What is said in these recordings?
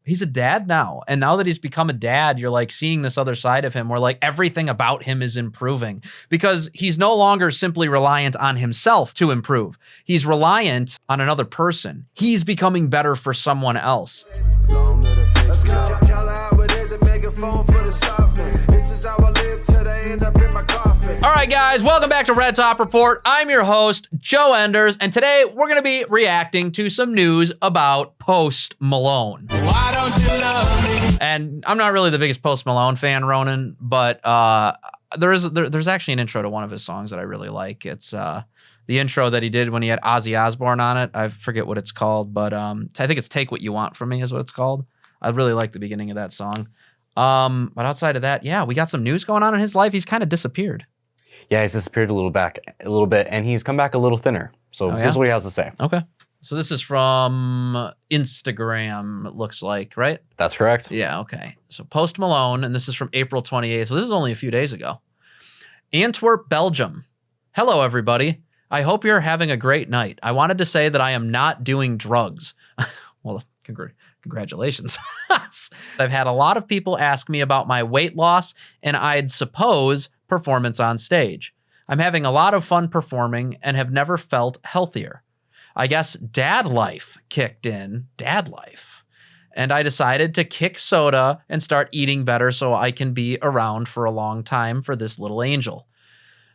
He's a dad now. And now that he's become a dad, you're like seeing this other side of him where like everything about him is improving because he's no longer simply reliant on himself to improve. He's reliant on another person. He's becoming better for someone else. All right, guys, welcome back to Red Top Report. I'm your host, Joe Enders, and today we're going to be reacting to some news about Post Malone. Why don't you love me? And I'm not really the biggest Post Malone fan, Ronan, but there's actually an intro to one of his songs that I really like. It's the intro that he did when he had Ozzy Osbourne on it. I forget what it's called, but I think it's Take What You Want From Me is what it's called. I really like the beginning of that song. But outside of that, yeah, we got some news going on in his life. He's kind of disappeared. Yeah, he's disappeared a little bit, and he's come back a little thinner. So here's what he has to say. Okay. So this is from Instagram, it looks like, right? That's correct. Yeah, okay. So Post Malone, and this is from April 28th. So this is only a few days ago. Antwerp, Belgium. Hello, everybody. I hope you're having a great night. I wanted to say that I am not doing drugs. Well, congratulations. I've had a lot of people ask me about my weight loss, and I'd suppose performance on stage. I'm having a lot of fun performing and have never felt healthier. I guess dad life kicked in, and I decided to kick soda and start eating better so I can be around for a long time for this little angel.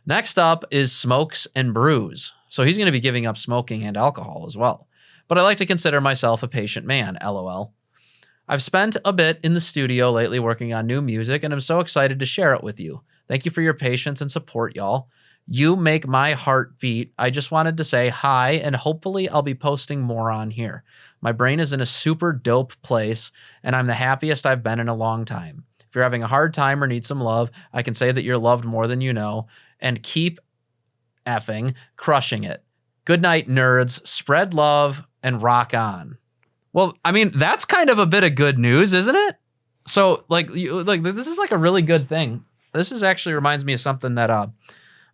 Next up is Smokes and Brews. So he's going to be giving up smoking and alcohol as well. But I like to consider myself a patient man, LOL. I've spent a bit in the studio lately working on new music, and I'm so excited to share it with you. Thank you for your patience and support, y'all. You make my heart beat. I just wanted to say hi, and hopefully I'll be posting more on here. My brain is in a super dope place, and I'm the happiest I've been in a long time. If you're having a hard time or need some love, I can say that you're loved more than you know, and keep effing crushing it. Good night, nerds. Spread love and rock on. Well, I mean, that's kind of a bit of good news, isn't it? So, like this is like a really good thing. This is actually reminds me of something that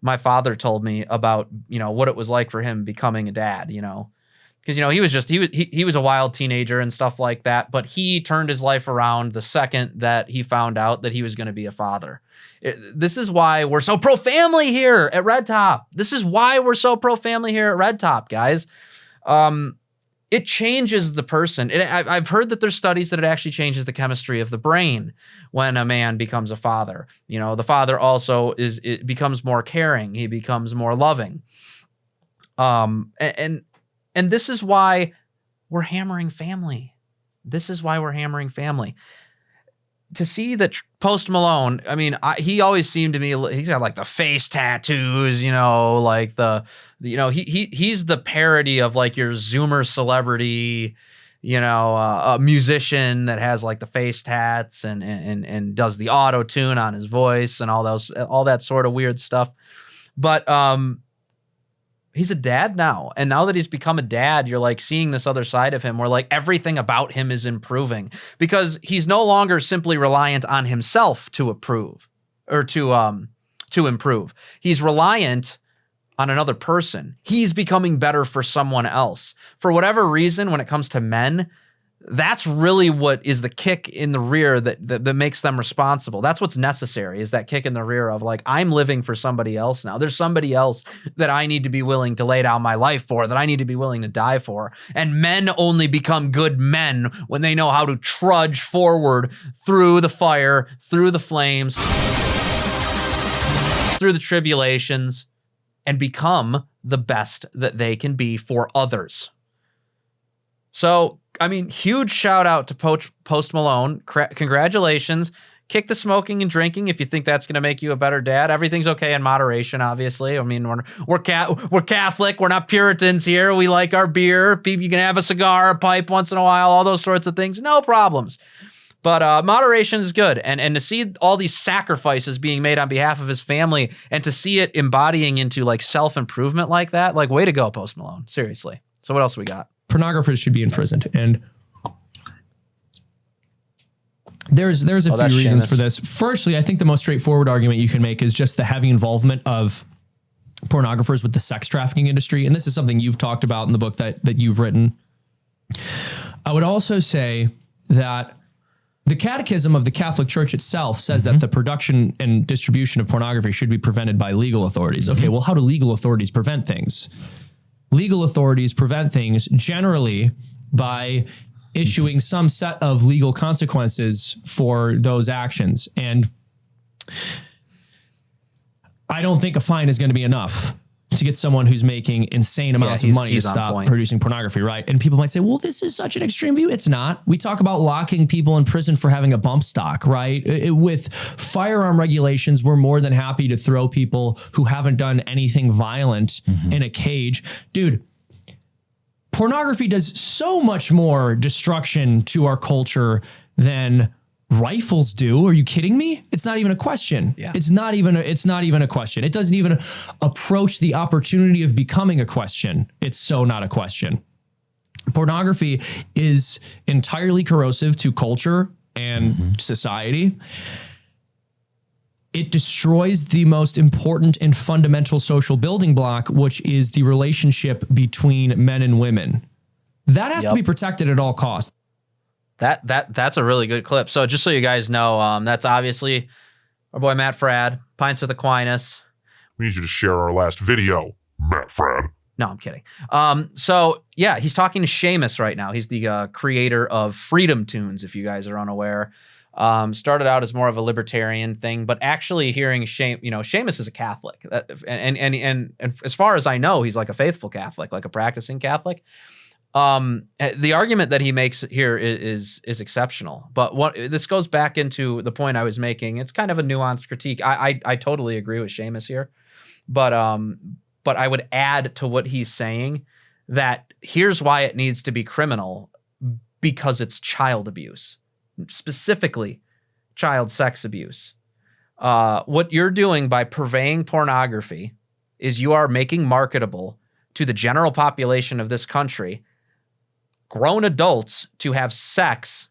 my father told me about, what it was like for him becoming a dad, because, he was a wild teenager and stuff like that. But he turned his life around the second that he found out that he was going to be a father. This is why we're so pro-family here at Red Top. This is why we're so pro-family here at Red Top, guys. It changes the person. I've heard that there's studies that it actually changes the chemistry of the brain when a man becomes a father. The father also becomes more caring. He becomes more loving. And this is why we're hammering family. This is why we're hammering family. To see that Post Malone, I mean, he always seemed to me, he's got like the face tattoos, he's the parody of like your Zoomer celebrity, a musician that has like the face tats and does the auto tune on his voice and all that sort of weird stuff. But he's a dad now. And now that he's become a dad, you're like seeing this other side of him where like everything about him is improving because he's no longer simply reliant on himself to approve or to improve. He's reliant on another person. He's becoming better for someone else. For whatever reason, when it comes to men, that's really what is the kick in the rear that makes them responsible. That's what's necessary, is that kick in the rear of like, I'm living for somebody else now. There's somebody else that I need to be willing to lay down my life for, that I need to be willing to die for. And men only become good men when they know how to trudge forward through the fire, through the flames, through the tribulations, and become the best that they can be for others. So, I mean, huge shout out to Post Malone. Congratulations. Kick the smoking and drinking if you think that's going to make you a better dad. Everything's okay in moderation, obviously. I mean, we're Catholic. We're not Puritans here. We like our beer. You can have a cigar, a pipe once in a while, all those sorts of things. No problems. But moderation is good. And to see all these sacrifices being made on behalf of his family and to see it embodying into like self-improvement like that, like way to go, Post Malone. Seriously. So what else we got? Pornographers should be imprisoned. And there's a few reasons for this. Firstly, I think the most straightforward argument you can make is just the heavy involvement of pornographers with the sex trafficking industry. And this is something you've talked about in the book that you've written. I would also say that the Catechism of the Catholic Church itself says that the production and distribution of pornography should be prevented by legal authorities. Okay, well, how do legal authorities prevent things? Legal authorities prevent things generally by issuing some set of legal consequences for those actions. And I don't think a fine is going to be enough to get someone who's making insane amounts of money to stop producing pornography, right? And people might say, well, this is such an extreme view. It's not. We talk about locking people in prison for having a bump stock, right? With firearm regulations, we're more than happy to throw people who haven't done anything violent in a cage. Dude, pornography does so much more destruction to our culture than rifles do. Are you kidding me? It's not even a question. Yeah. It's not even a question. It doesn't even approach the opportunity of becoming a question. It's so not a question. Pornography is entirely corrosive to culture and society. It destroys the most important and fundamental social building block, which is the relationship between men and women. That has to be protected at all costs. That's a really good clip. So just so you guys know, that's obviously our boy Matt Frad, Pints with Aquinas. We need you to share our last video, Matt Frad. No, I'm kidding. So yeah, he's talking to Seamus right now. He's the creator of Freedom Tunes, if you guys are unaware. Started out as more of a libertarian thing, but actually hearing Seamus is a Catholic, and as far as I know, he's like a faithful Catholic, like a practicing Catholic. The argument that he makes here is exceptional, but this goes back into the point I was making. It's kind of a nuanced critique. I totally agree with Seamus here, but I would add to what he's saying that here's why it needs to be criminal, because it's child abuse, specifically child sex abuse. What you're doing by purveying pornography is you are making marketable to the general population of this country grown adults to have sex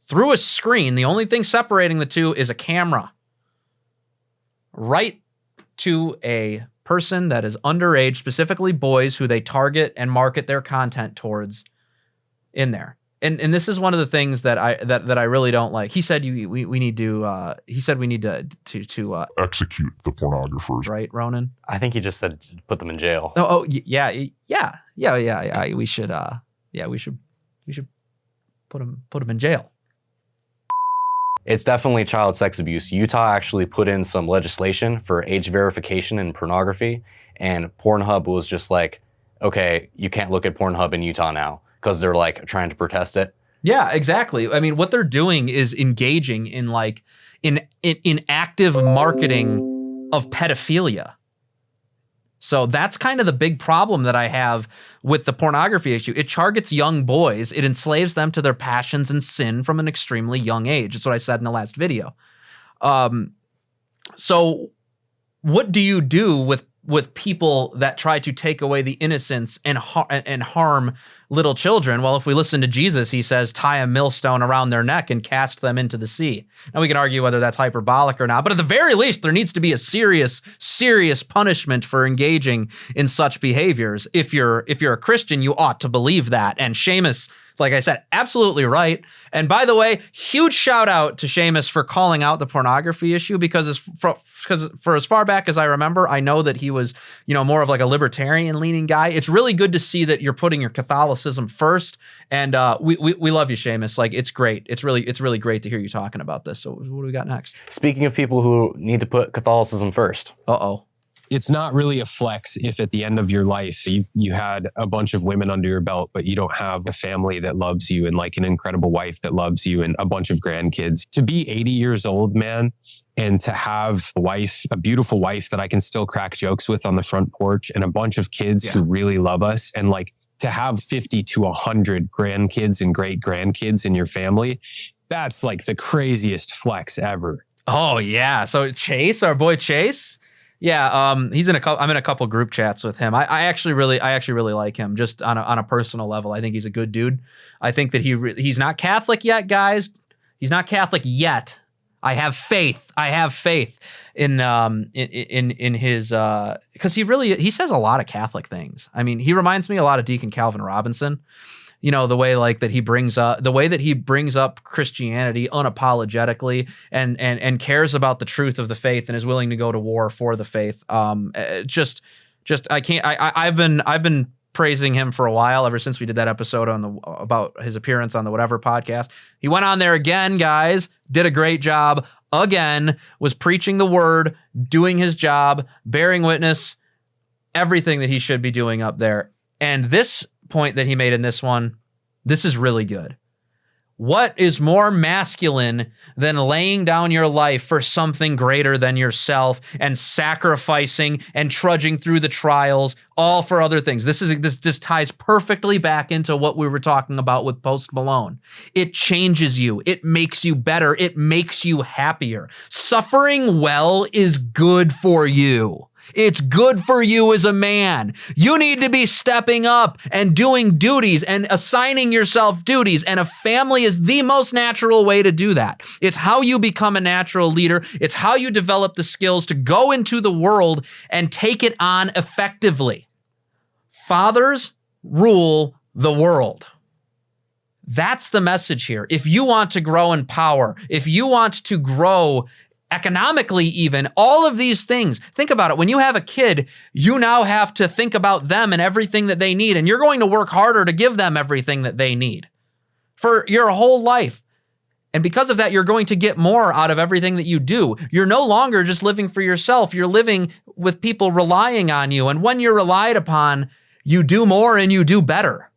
through a screen. The only thing separating the two is a camera. Right to a person that is underage, specifically boys who they target and market their content towards in there. And this is one of the things that I really don't like. He said we need to execute the pornographers. Right, Ronan? I think he just said put them in jail. Yeah. We should put them in jail. It's definitely child sex abuse. Utah actually put in some legislation for age verification in pornography, and Pornhub was just like, okay, you can't look at Pornhub in Utah now, because they're like trying to protest it. Yeah, exactly. I mean, what they're doing is engaging in active marketing of pedophilia. So that's kind of the big problem that I have with the pornography issue. It targets young boys. It enslaves them to their passions and sin from an extremely young age. That's what I said in the last video. So what do you do with people that try to take away the innocence and harm little children? Well, if we listen to Jesus, he says, tie a millstone around their neck and cast them into the sea. Now, we can argue whether that's hyperbolic or not, but at the very least, there needs to be a serious punishment for engaging in such behaviors. If you're a Christian, you ought to believe that. And Seamus, like I said, absolutely right. And by the way, huge shout out to Seamus for calling out the pornography issue, because for as far back as I remember, I know that he was, more of like a libertarian leaning guy. It's really good to see that you're putting your Catholicism first. And we love you, Seamus. Like, it's great. It's really great to hear you talking about this. So what do we got next? Speaking of people who need to put Catholicism first. Uh-oh. It's not really a flex if at the end of your life you had a bunch of women under your belt, but you don't have a family that loves you and like an incredible wife that loves you and a bunch of grandkids. To be 80 years old, man, and to have a beautiful wife that I can still crack jokes with on the front porch, and a bunch of kids who really love us, and like to have 50 to 100 grandkids and great grandkids in your family, that's like the craziest flex ever. Oh yeah. So Chase, our boy Chase. Yeah, I'm in a couple group chats with him. I actually really like him, just on a personal level. I think he's a good dude. I think that he's not Catholic yet, guys. He's not Catholic yet. I have faith in his because he says a lot of Catholic things. I mean, he reminds me a lot of Deacon Calvin Robinson. you know, the way like that he brings up Christianity unapologetically and cares about the truth of the faith and is willing to go to war for the faith. I've been praising him for a while, ever since we did that episode about his appearance on the Whatever podcast. He went on there again, guys, did a great job again, was preaching the word, doing his job, bearing witness, everything that he should be doing up there. And this point that he made in this one, this is really good. What is more masculine than laying down your life for something greater than yourself and sacrificing and trudging through the trials, all for other things? This just ties perfectly back into what we were talking about with Post Malone. It changes you. It makes you better. It makes you happier. Suffering well is good for you. It's good for you as a man. You need to be stepping up and doing duties and assigning yourself duties. And a family is the most natural way to do that. It's how you become a natural leader. It's how you develop the skills to go into the world and take it on effectively. Fathers rule the world. That's the message here. If you want to grow in power, if you want to grow economically, even all of these things, think about it. When you have a kid, you now have to think about them and everything that they need. And you're going to work harder to give them everything that they need for your whole life. And because of that, you're going to get more out of everything that you do. You're no longer just living for yourself. You're living with people relying on you. And when you're relied upon, you do more and you do better.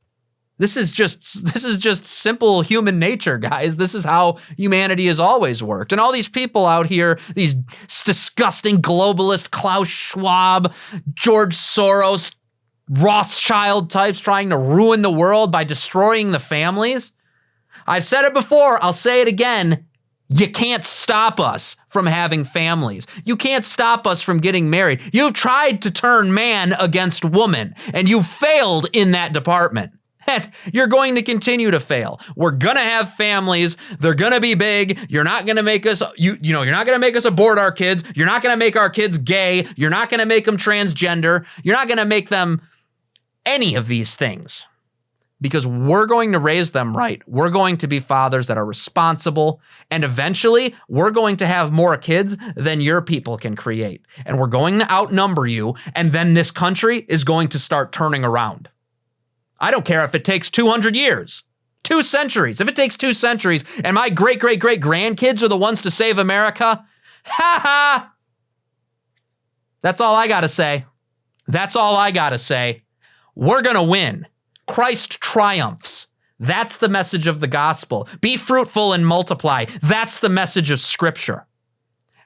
This is just simple human nature, guys. This is how humanity has always worked. And all these people out here, these disgusting globalist Klaus Schwab, George Soros, Rothschild types trying to ruin the world by destroying the families. I've said it before, I'll say it again. You can't stop us from having families. You can't stop us from getting married. You've tried to turn man against woman, and you've failed in that department. You're going to continue to fail. We're going to have families. They're going to be big. You're not going to make us, you're not going to make us abort our kids. You're not going to make our kids gay. You're not going to make them transgender. You're not going to make them any of these things, because we're going to raise them right. We're going to be fathers that are responsible. And eventually we're going to have more kids than your people can create. And we're going to outnumber you. And then this country is going to start turning around. I don't care if it takes 200 years, 2 centuries. If it takes 2 centuries and my great-great-great-grandkids are the ones to save America, ha! That's all I got to say. That's all I got to say. We're going to win. Christ triumphs. That's the message of the gospel. Be fruitful and multiply. That's the message of Scripture.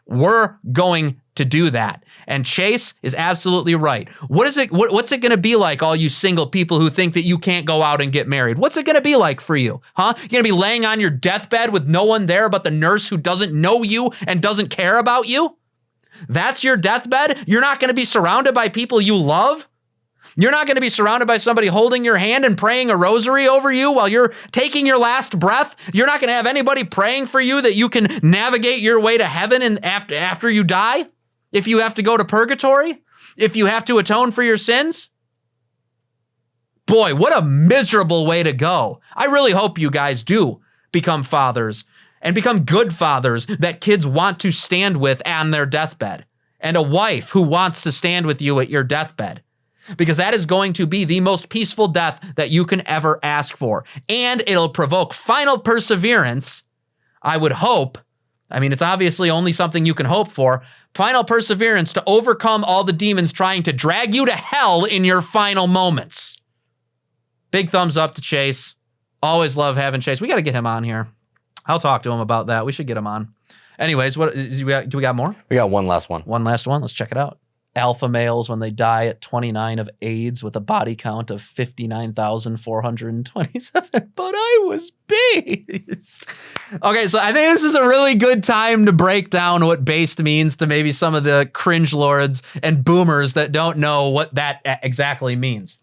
We're going to do that. And Chase is absolutely right. What's it going to be like, all you single people who think that you can't go out and get married? What's it going to be like for you? Huh? You're going to be laying on your deathbed with no one there but the nurse who doesn't know you and doesn't care about you? That's your deathbed? You're not going to be surrounded by people you love? You're not going to be surrounded by somebody holding your hand and praying a rosary over you while you're taking your last breath? You're not going to have anybody praying for you that you can navigate your way to heaven and after you die? If you have to go to purgatory? If you have to atone for your sins? Boy, what a miserable way to go. I really hope you guys do become fathers and become good fathers that kids want to stand with on their deathbed, and a wife who wants to stand with you at your deathbed. Because that is going to be the most peaceful death that you can ever ask for. And it'll provoke final perseverance, I would hope. I mean, it's obviously only something you can hope for. Final perseverance to overcome all the demons trying to drag you to hell in your final moments. Big thumbs up to Chase. Always love having Chase. We got to get him on here. I'll talk to him about that. We should get him on. Anyways, do we got more? We got one last one. One last one. Let's check it out. Alpha males, when they die at 29 of AIDS with a body count of 59,427, but I was based. Okay, so I think this is a really good time to break down what based means to maybe some of the cringe lords and boomers that don't know what that exactly means.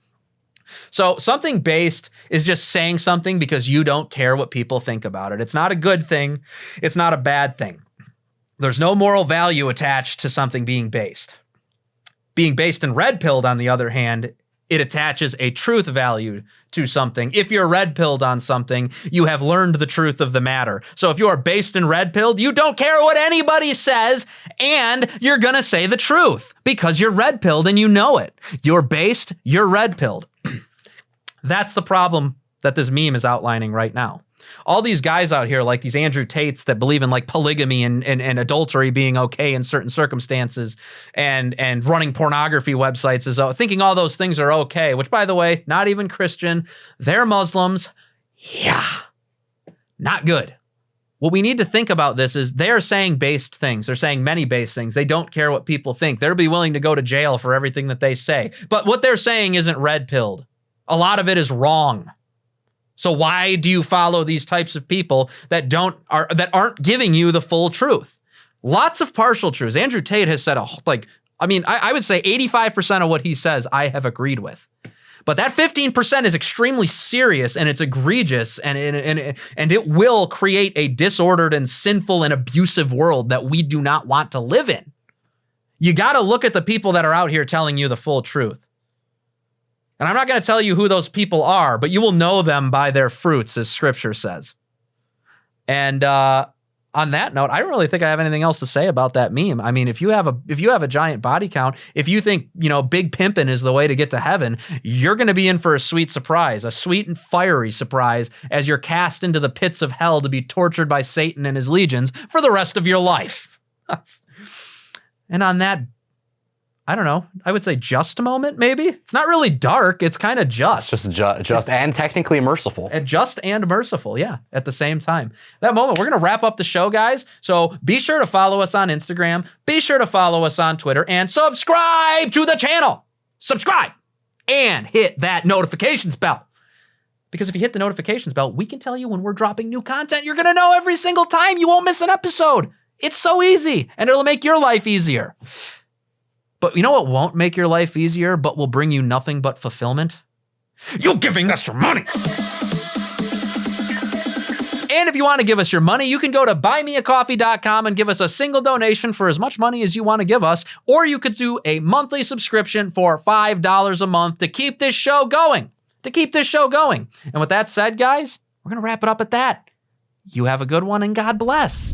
So something based is just saying something because you don't care what people think about it. It's not a good thing. It's not a bad thing. There's no moral value attached to something being based. Being based and red-pilled, on the other hand, It attaches a truth value to something. If you're red-pilled on something, you have learned the truth of the matter. So if you are based and red-pilled, you don't care what anybody says, and you're going to say the truth because you're red-pilled and you know it. You're based, you're red-pilled. That's the problem that this meme is outlining right now. All these guys out here, like these Andrew Tates that believe in like polygamy and adultery being okay in certain circumstances, and running pornography websites is thinking all those things are okay, which, by the way, not even Christian. They're Muslims. Yeah, not good. What we need to think about this is they're saying based things. They're saying many based things. They don't care what people think. They'll be willing to go to jail for everything that they say. But what they're saying isn't red-pilled. A lot of it is wrong. So why do you follow these types of people that aren't giving you the full truth? Lots of partial truths. Andrew Tate has said I would say 85% of what he says I have agreed with. But that 15% is extremely serious and it's egregious and it will create a disordered and sinful and abusive world that we do not want to live in. You got to look at the people that are out here telling you the full truth. And I'm not going to tell you who those people are, but you will know them by their fruits, as scripture says. And on that note, I don't really think I have anything else to say about that meme. I mean, if you have a giant body count, if you think, big pimping is the way to get to heaven, you're going to be in for a sweet surprise, a sweet and fiery surprise as you're cast into the pits of hell to be tortured by Satan and his legions for the rest of your life. And on that, I don't know, I would say just a moment, maybe. It's not really dark. It's kind of just. It's just and technically merciful. And just and merciful, yeah, at the same time. That moment, we're going to wrap up the show, guys. So be sure to follow us on Instagram. Be sure to follow us on Twitter. And subscribe to the channel. Subscribe. And hit that notifications bell. Because if you hit the notifications bell, we can tell you when we're dropping new content. You're going to know every single time. You won't miss an episode. It's so easy. And it'll make your life easier. But you know what won't make your life easier, but will bring you nothing but fulfillment? You giving us your money. And if you want to give us your money, you can go to buymeacoffee.com and give us a single donation for as much money as you want to give us. Or you could do a monthly subscription for $5 a month to keep this show going. And with that said, guys, we're going to wrap it up at that. You have a good one and God bless.